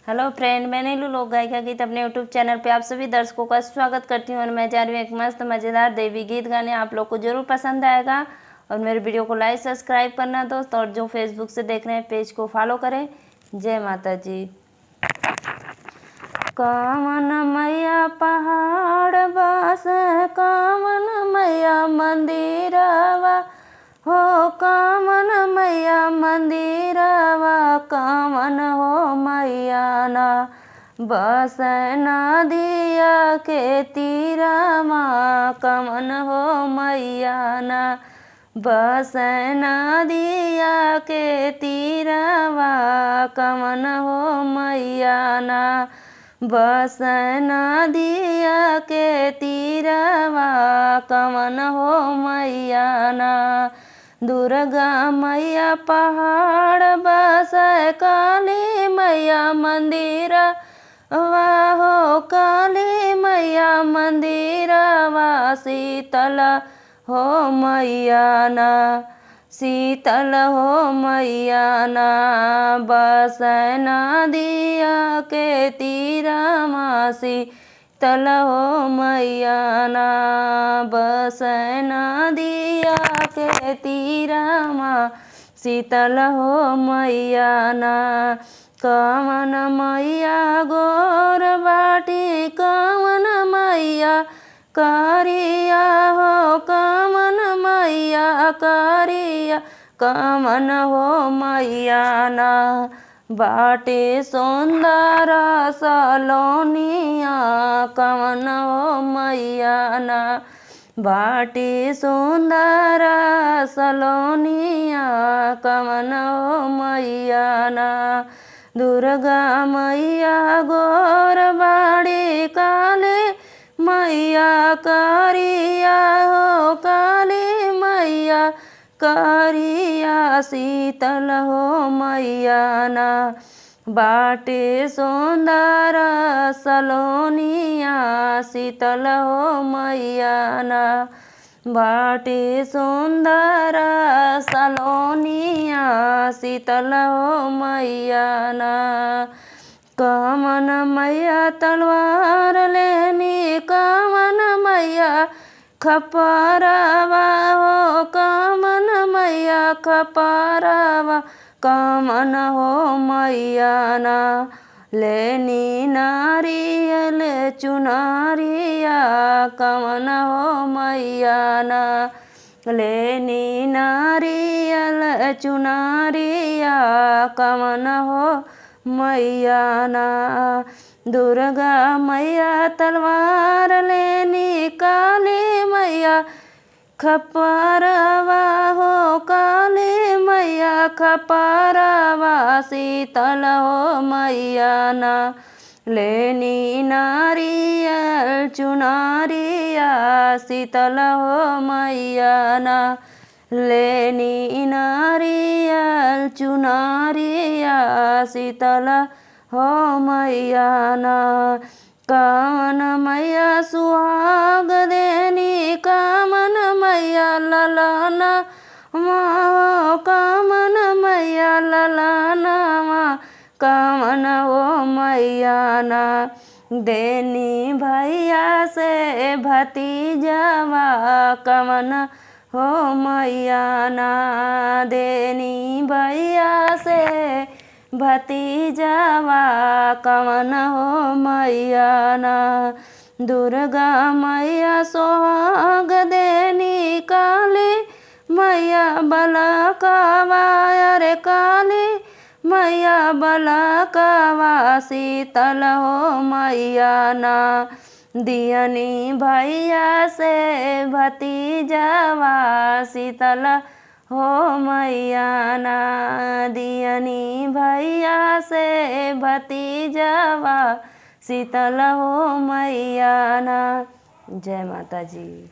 Hello friend, मैं नीलू लोक गायिका गीत अपने यूट्यूब चैनल पे आप सभी दर्शकों का स्वागत करती हूँ। और मैं जा रही हूँ एक मस्त मज़ेदार देवी गीत गाने। आप लोग को जरूर पसंद आएगा और मेरे वीडियो को लाइक सब्सक्राइब करना दोस्त। और जो फेसबुक से देख रहे हैं पेज को फॉलो करें। जय माता जी। कामन मैया पहाड़ बस, कामन मैया मंदिरवा हो, कामन मैया मंदिरवा, कामन हो मैया ना बस नदिया के तीरमा, कमन हो मैया ना बस नदिया के तीरवा, कमन हो मैया ना बस नदिया के तीरवा, कमन हो मैया ना। दुर्गा मैया पहाड़ बस, काली मैया मंदिर वाहो, काली मैया मंदिरवा, शीतल हो मैया ना, शीतल हो मैया ना बस नदिया के तीरमा, शीतल हो मैया ना बस नदिया के तीरमा, शीतल हो मैया ना। कमन मैया गोर बाटी, कमन मैया करिया हो, कमन मैया करिया, कमन हो मैया ना बाटे सुंदर सलोनिया, कमन हो मैया ना बाटे सुंदर सलोनिया, कमन हो मैया ना। दुर्गा मैया गोर बाड़ी, काली मैया करिया हो, काली मैया करिया, शीतल हो मैया ना बाटे सुंदर सलोनिया, शीतल हो मैया ना बाटे सुंदर सलोनिया, शीतल हो मैया ना। कमन मैया तलवार लेनी, कमन मैया खपरवा हो, कमन मैया खपरवा, कमन हो मैया ना लेनी नारियल चुनरिया, कमन हो मैया ना लेनी नारियल चुनरिया, कमन हो मैया ना। दुर्गा मैया तलवार लेनी, काली मैया खपरवा हो, काली मैया खपरवा, शीतल हो मैया ना लेनी नारियल चुनरिया, शीतल हो मैया ना लेनी नारियल चुनरिया, शीतल हो मैया ना। कमन मैया सुहाग देनी, कमन मैया ललना माँ, कमन मैया ललना माँ, कमन हो मैया ना देनी भैया से भतीजवा, कमन हो मैया ना देनी भैया से भतीजवा, कमन हो मैया ना। दुर्गा मैया सोहाग देनी, काली मैया बलकवा, अरे काली मैया बलकवा, शीतल हो मैया ना दियनी भैया से भतीजवा, शीतल हो मैया ना दियनी भैया से भतीजवा, शीतल हो मैया ना। जय माता जी।